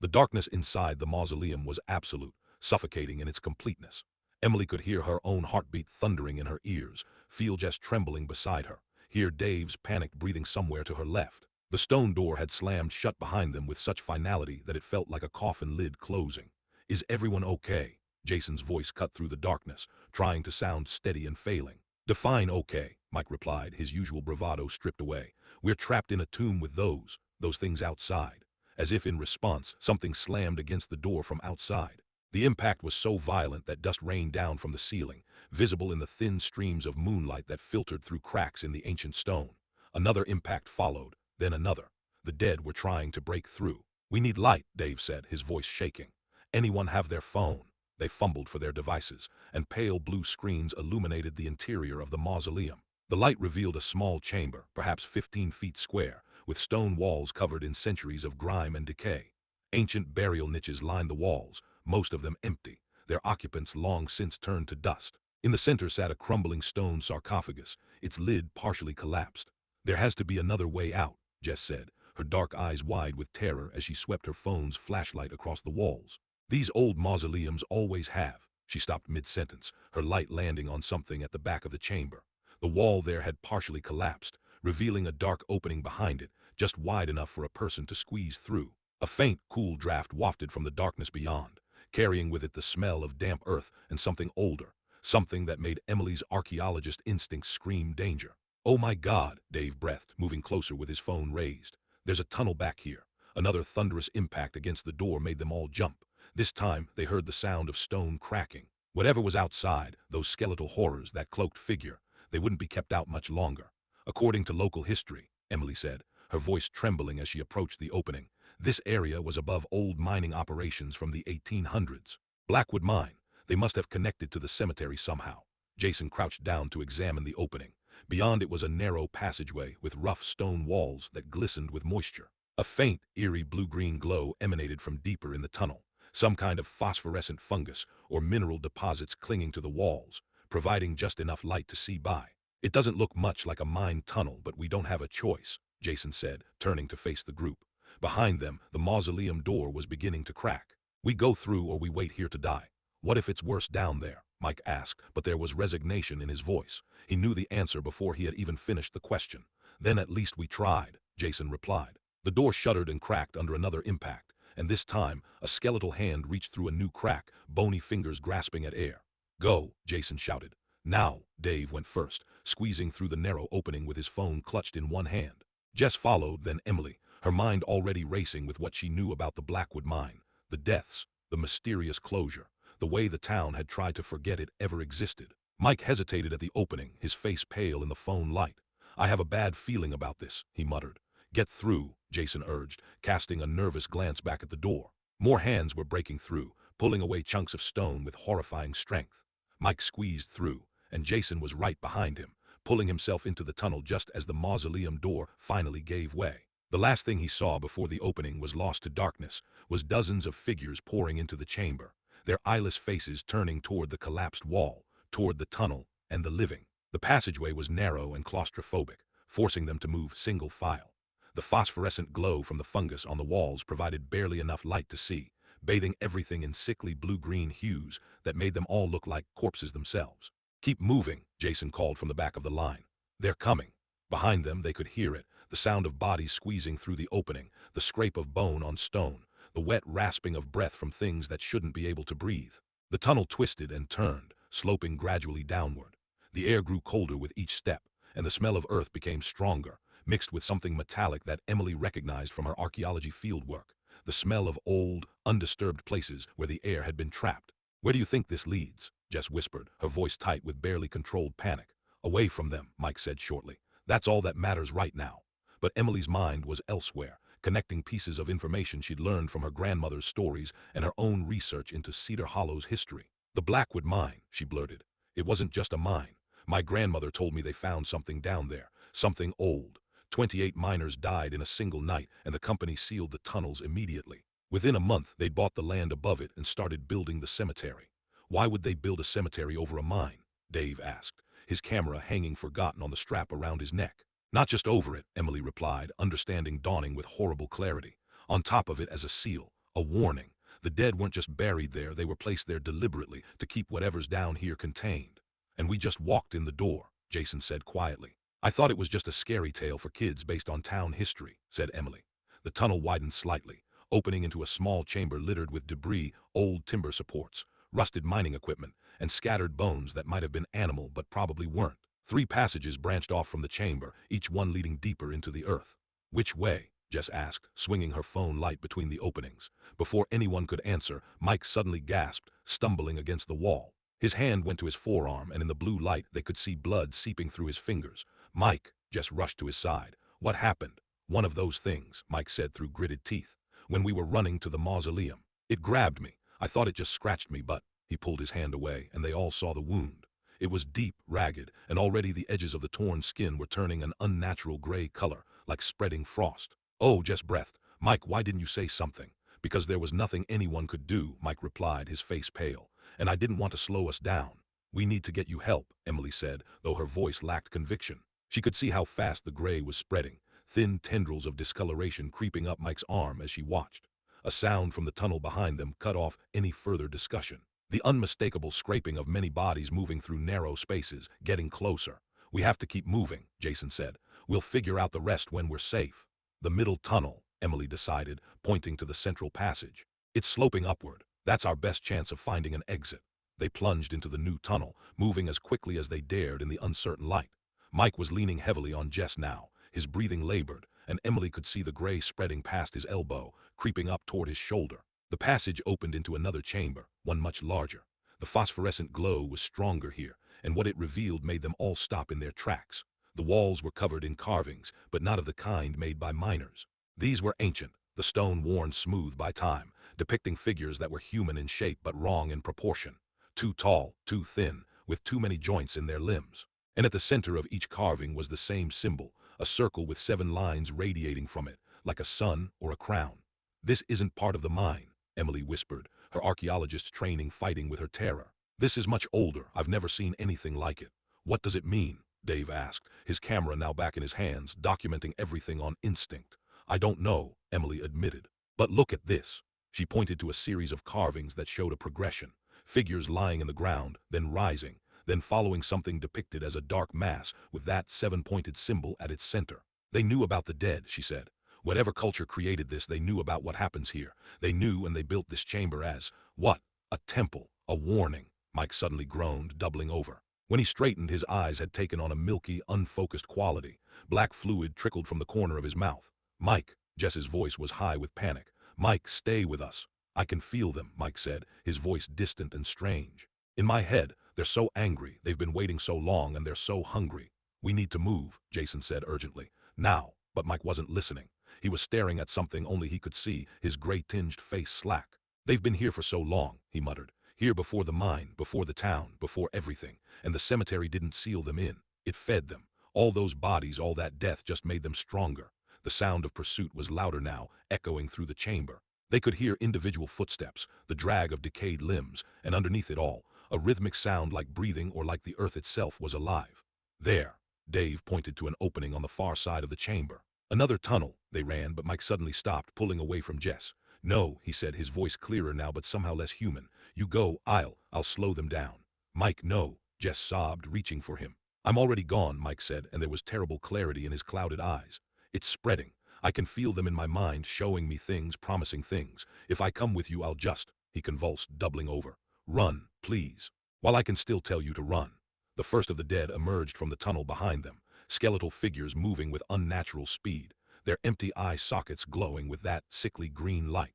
The darkness inside the mausoleum was absolute, suffocating in its completeness. Emily could hear her own heartbeat thundering in her ears, feel Jess trembling beside her, hear Dave's panicked breathing somewhere to her left. The stone door had slammed shut behind them with such finality that it felt like a coffin lid closing. "Is everyone okay?" Jason's voice cut through the darkness, trying to sound steady and failing. "Define okay," Mike replied, his usual bravado stripped away. "We're trapped in a tomb with those things outside." As if in response, something slammed against the door from outside. The impact was so violent that dust rained down from the ceiling, visible in the thin streams of moonlight that filtered through cracks in the ancient stone. Another impact followed, then another. The dead were trying to break through. "We need light," Dave said, his voice shaking. "Anyone have their phone?" They fumbled for their devices, and pale blue screens illuminated the interior of the mausoleum. The light revealed a small chamber, perhaps 15 feet square, with stone walls covered in centuries of grime and decay. Ancient burial niches lined the walls, most of them empty, their occupants long since turned to dust. In the center sat a crumbling stone sarcophagus, its lid partially collapsed. "There has to be another way out," Jess said, her dark eyes wide with terror as she swept her phone's flashlight across the walls. "These old mausoleums always have." She stopped mid-sentence, her light landing on something at the back of the chamber. The wall there had partially collapsed, revealing a dark opening behind it, just wide enough for a person to squeeze through. A faint, cool draft wafted from the darkness beyond, carrying with it the smell of damp earth and something older, something that made Emily's archaeologist instincts scream danger. "Oh my God," Dave breathed, moving closer with his phone raised. "There's a tunnel back here." Another thunderous impact against the door made them all jump. This time, they heard the sound of stone cracking. Whatever was outside, those skeletal horrors, that cloaked figure, they wouldn't be kept out much longer. "According to local history," Emily said, her voice trembling as she approached the opening, "this area was above old mining operations from the 1800s. Blackwood Mine. They must have connected to the cemetery somehow." Jason crouched down to examine the opening. Beyond it was a narrow passageway with rough stone walls that glistened with moisture. A faint, eerie blue-green glow emanated from deeper in the tunnel, some kind of phosphorescent fungus or mineral deposits clinging to the walls, providing just enough light to see by. "It doesn't look much like a mine tunnel, but we don't have a choice," Jason said, turning to face the group. Behind them, the mausoleum door was beginning to crack. "We go through or we wait here to die." "What if it's worse down there?" Mike asked, but there was resignation in his voice. He knew the answer before he had even finished the question. "Then at least we tried," Jason replied. The door shuddered and cracked under another impact, and this time, a skeletal hand reached through a new crack, bony fingers grasping at air. "Go," Jason shouted. "Now," Dave went first, squeezing through the narrow opening with his phone clutched in one hand. Jess followed, then Emily, her mind already racing with what she knew about the Blackwood Mine, the deaths, the mysterious closure, the way the town had tried to forget it ever existed. Mike hesitated at the opening, his face pale in the phone light. "I have a bad feeling about this," he muttered. "Get through," Jason urged, casting a nervous glance back at the door. More hands were breaking through, pulling away chunks of stone with horrifying strength. Mike squeezed through, and Jason was right behind him, pulling himself into the tunnel just as the mausoleum door finally gave way. The last thing he saw before the opening was lost to darkness was dozens of figures pouring into the chamber, their eyeless faces turning toward the collapsed wall, toward the tunnel, and the living. The passageway was narrow and claustrophobic, forcing them to move single file. The phosphorescent glow from the fungus on the walls provided barely enough light to see, bathing everything in sickly blue-green hues that made them all look like corpses themselves. "Keep moving," Jason called from the back of the line. "They're coming." Behind them, they could hear it, the sound of bodies squeezing through the opening, the scrape of bone on stone, the wet rasping of breath from things that shouldn't be able to breathe. The tunnel twisted and turned, sloping gradually downward. The air grew colder with each step, and the smell of earth became stronger, mixed with something metallic that Emily recognized from her archaeology fieldwork, the smell of old, undisturbed places where the air had been trapped. "Where do you think this leads?" Jess whispered, her voice tight with barely controlled panic. "Away from them," Mike said shortly. "That's all that matters right now." But Emily's mind was elsewhere, connecting pieces of information she'd learned from her grandmother's stories and her own research into Cedar Hollow's history. "The Blackwood Mine," she blurted. "It wasn't just a mine. My grandmother told me they found something down there, something old. 28 miners died in a single night, and the company sealed the tunnels immediately. Within a month, they'd bought the land above it and started building the cemetery." "Why would they build a cemetery over a mine?" Dave asked, his camera hanging forgotten on the strap around his neck. "Not just over it," Emily replied, understanding dawning with horrible clarity. "On top of it as a seal, A warning. The dead weren't just buried there, they were placed there deliberately to keep whatever's down here contained. And we just walked in the door, Jason said quietly. I thought it was just a scary tale for kids based on town history, said Emily. The tunnel widened slightly, opening into a small chamber littered with debris, old timber supports, rusted mining equipment, and scattered bones that might have been animal but probably weren't. 3 passages branched off from the chamber, each one leading deeper into the earth. Which way? Jess asked, swinging her phone light between the openings. Before anyone could answer, Mike suddenly gasped, stumbling against the wall. His hand went to his forearm, and in the blue light they could see blood seeping through his fingers. Mike! Jess rushed to his side. What happened? One of those things, Mike said through gritted teeth. When we were running to the mausoleum. It grabbed me. I thought it just scratched me, but... He pulled his hand away, and they all saw the wound. It was deep, ragged, and already the edges of the torn skin were turning an unnatural gray color, like spreading frost. Oh, Jess breathed. Mike, why didn't you say something? Because there was nothing anyone could do, Mike replied, his face pale. And I didn't want to slow us down. We need to get you help, Emily said, though her voice lacked conviction. She could see how fast the gray was spreading, thin tendrils of discoloration creeping up Mike's arm as she watched. A sound from the tunnel behind them cut off any further discussion. The unmistakable scraping of many bodies moving through narrow spaces, getting closer. We have to keep moving, Jason said. We'll figure out the rest when we're safe. The middle tunnel, Emily decided, pointing to the central passage. It's sloping upward. That's our best chance of finding an exit. They plunged into the new tunnel, moving as quickly as they dared in the uncertain light. Mike was leaning heavily on Jess now, his breathing labored, and Emily could see the gray spreading past his elbow, creeping up toward his shoulder. The passage opened into another chamber, one much larger. The phosphorescent glow was stronger here, and what it revealed made them all stop in their tracks. The walls were covered in carvings, but not of the kind made by miners. These were ancient, the stone worn smooth by time, depicting figures that were human in shape but wrong in proportion. Too tall, too thin, with too many joints in their limbs. And at the center of each carving was the same symbol, a circle with 7 lines radiating from it, like a sun or a crown. This isn't part of the mine, Emily whispered, her archaeologist's training fighting with her terror. This is much older, I've never seen anything like it. What does it mean? Dave asked, his camera now back in his hands, documenting everything on instinct. I don't know, Emily admitted. But look at this. She pointed to a series of carvings that showed a progression. Figures lying in the ground, then rising, then following something depicted as a dark mass with that 7-pointed symbol at its center. They knew about the dead, she said. Whatever culture created this, they knew about what happens here. They knew, and they built this chamber as, what? A temple, a warning. Mike suddenly groaned, doubling over. When he straightened, his eyes had taken on a milky, unfocused quality. Black fluid trickled from the corner of his mouth. Mike, Jess's voice was high with panic. Mike, stay with us. I can feel them, Mike said, his voice distant and strange. In my head, they're so angry, they've been waiting so long, and they're so hungry. We need to move, Jason said urgently. Now. But Mike wasn't listening. He was staring at something only he could see, his gray-tinged face slack. They've been here for so long, he muttered. Here before the mine, before the town, before everything. And the cemetery didn't seal them in. It fed them. All those bodies, all that death just made them stronger. The sound of pursuit was louder now, echoing through the chamber. They could hear individual footsteps, the drag of decayed limbs, and underneath it all, a rhythmic sound like breathing or like the earth itself was alive. There. Dave pointed to an opening on the far side of the chamber. Another tunnel. They ran, but Mike suddenly stopped, pulling away from Jess. No, he said, his voice clearer now but somehow less human. You go, I'll slow them down. Mike, no, Jess sobbed, reaching for him. I'm already gone, Mike said, and there was terrible clarity in his clouded eyes. It's spreading. I can feel them in my mind, showing me things, promising things. If I come with you, I'll just... He convulsed, doubling over. Run, please. While I can still tell you to run. The first of the dead emerged from the tunnel behind them, skeletal figures moving with unnatural speed, their empty eye sockets glowing with that sickly green light.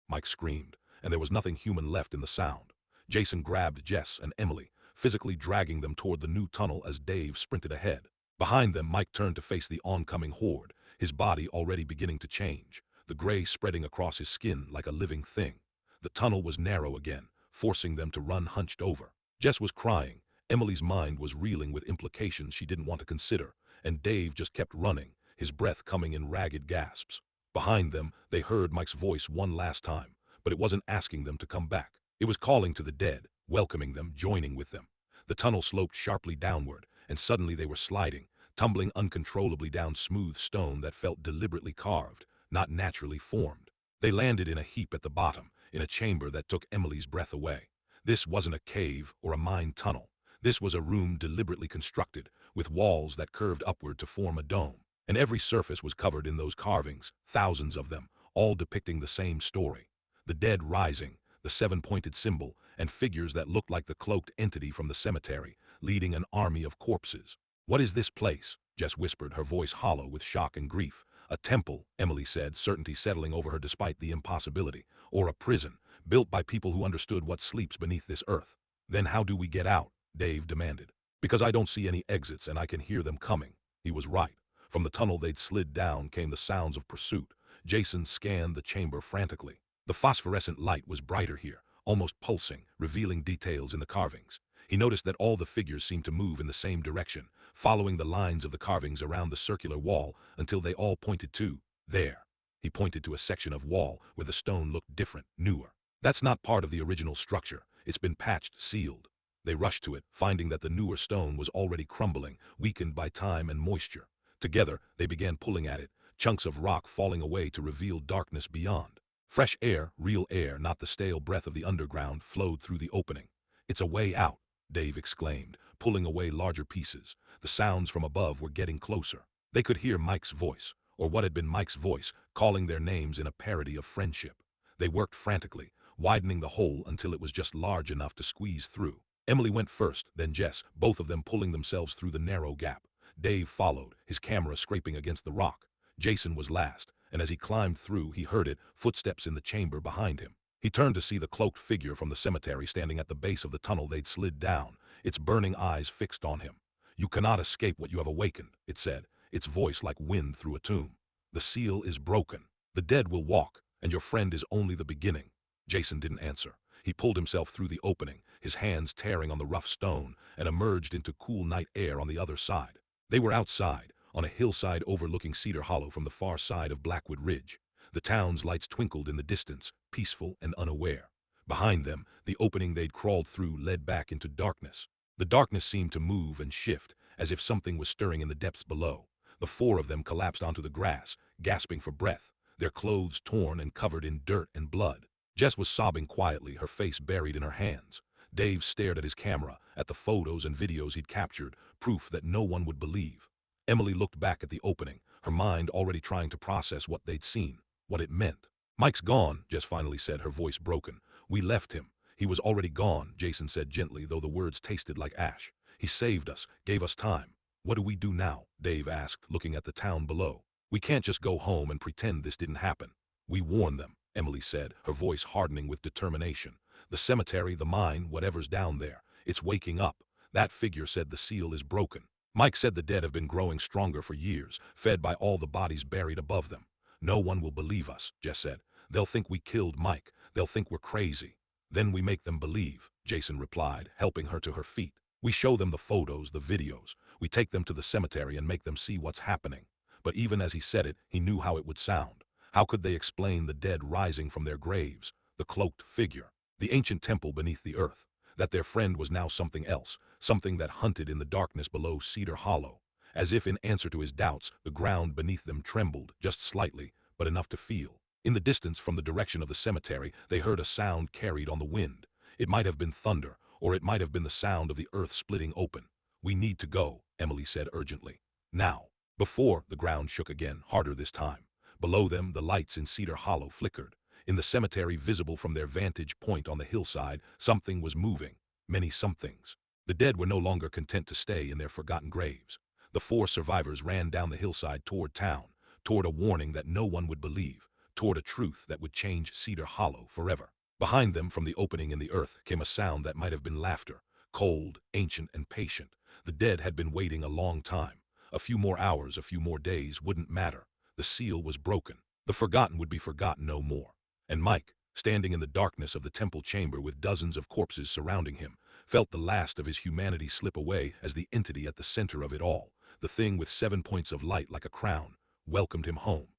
Mike screamed, and there was nothing human left in the sound. Jason grabbed Jess and Emily, physically dragging them toward the new tunnel as Dave sprinted ahead. Behind them, Mike turned to face the oncoming horde, his body already beginning to change, the gray spreading across his skin like a living thing. The tunnel was narrow again, forcing them to run hunched over. Jess was crying. Emily's mind was reeling with implications she didn't want to consider, and Dave just kept running, his breath coming in ragged gasps. Behind them, they heard Mike's voice one last time, but it wasn't asking them to come back. It was calling to the dead, welcoming them, joining with them. The tunnel sloped sharply downward, and suddenly they were sliding, tumbling uncontrollably down smooth stone that felt deliberately carved, not naturally formed. They landed in a heap at the bottom, in a chamber that took Emily's breath away. This wasn't a cave or a mine tunnel. This was a room deliberately constructed, with walls that curved upward to form a dome. And every surface was covered in those carvings, thousands of them, all depicting the same story. The dead rising, the seven-pointed symbol, and figures that looked like the cloaked entity from the cemetery, leading an army of corpses. "What is this place?" Jess whispered, her voice hollow with shock and grief. "A temple," Emily said, certainty settling over her despite the impossibility. "Or a prison, built by people who understood what sleeps beneath this earth." "Then how do we get out?" Dave demanded. "Because I don't see any exits and I can hear them coming." He was right. From the tunnel they'd slid down came the sounds of pursuit. Jason scanned the chamber frantically. The phosphorescent light was brighter here, almost pulsing, revealing details in the carvings. He noticed that all the figures seemed to move in the same direction, following the lines of the carvings around the circular wall until they all pointed to there. He pointed to a section of wall where the stone looked different, newer. "That's not part of the original structure. It's been patched, sealed." They rushed to it, finding that the newer stone was already crumbling, weakened by time and moisture. Together, they began pulling at it, chunks of rock falling away to reveal darkness beyond. Fresh air, real air, not the stale breath of the underground, flowed through the opening. "It's a way out," Dave exclaimed, pulling away larger pieces. The sounds from above were getting closer. They could hear Mike's voice, or what had been Mike's voice, calling their names in a parody of friendship. They worked frantically, widening the hole until it was just large enough to squeeze through. Emily went first, then Jess, both of them pulling themselves through the narrow gap. Dave followed, his camera scraping against the rock. Jason was last, and as he climbed through, he heard it, footsteps in the chamber behind him. He turned to see the cloaked figure from the cemetery standing at the base of the tunnel they'd slid down, its burning eyes fixed on him. "You cannot escape what you have awakened," it said, its voice like wind through a tomb. "The seal is broken. The dead will walk, and your friend is only the beginning." Jason didn't answer. He pulled himself through the opening, his hands tearing on the rough stone, and emerged into cool night air on the other side. They were outside, on a hillside overlooking Cedar Hollow from the far side of Blackwood Ridge. The town's lights twinkled in the distance, peaceful and unaware. Behind them, the opening they'd crawled through led back into darkness. The darkness seemed to move and shift, as if something was stirring in the depths below. The four of them collapsed onto the grass, gasping for breath, their clothes torn and covered in dirt and blood. Jess was sobbing quietly, her face buried in her hands. Dave stared at his camera, at the photos and videos he'd captured, proof that no one would believe. Emily looked back at the opening, her mind already trying to process what they'd seen, what it meant. "Mike's gone," Jess finally said, her voice broken. "We left him. He was already gone," Jason said gently, though the words tasted like ash. "He saved us, gave us time." "What do we do now?" Dave asked, looking at the town below. "We can't just go home and pretend this didn't happen." "We warned them," Emily said, her voice hardening with determination. "The cemetery, the mine, whatever's down there, it's waking up. That figure said the seal is broken. Mike said the dead have been growing stronger for years, fed by all the bodies buried above them." "No one will believe us," Jess said. "They'll think we killed Mike. They'll think we're crazy." "Then we make them believe," Jason replied, helping her to her feet. "We show them the photos, the videos. We take them to the cemetery and make them see what's happening." But even as he said it, he knew how it would sound. How could they explain the dead rising from their graves, the cloaked figure, the ancient temple beneath the earth? That their friend was now something else, something that hunted in the darkness below Cedar Hollow. As if in answer to his doubts, the ground beneath them trembled, just slightly, but enough to feel. In the distance from the direction of the cemetery, they heard a sound carried on the wind. It might have been thunder, or it might have been the sound of the earth splitting open. "We need to go," Emily said urgently. "Now." Before, the ground shook again, harder this time. Below them, the lights in Cedar Hollow flickered. In the cemetery, visible from their vantage point on the hillside, something was moving. Many somethings. The dead were no longer content to stay in their forgotten graves. The four survivors ran down the hillside toward town, toward a warning that no one would believe, toward a truth that would change Cedar Hollow forever. Behind them, from the opening in the earth, came a sound that might have been laughter, cold, ancient, and patient. The dead had been waiting a long time. A few more hours, a few more days wouldn't matter. The seal was broken. The forgotten would be forgotten no more. And Mike, standing in the darkness of the temple chamber with dozens of corpses surrounding him, felt the last of his humanity slip away as the entity at the center of it all, the thing with 7 points of light like a crown, welcomed him home.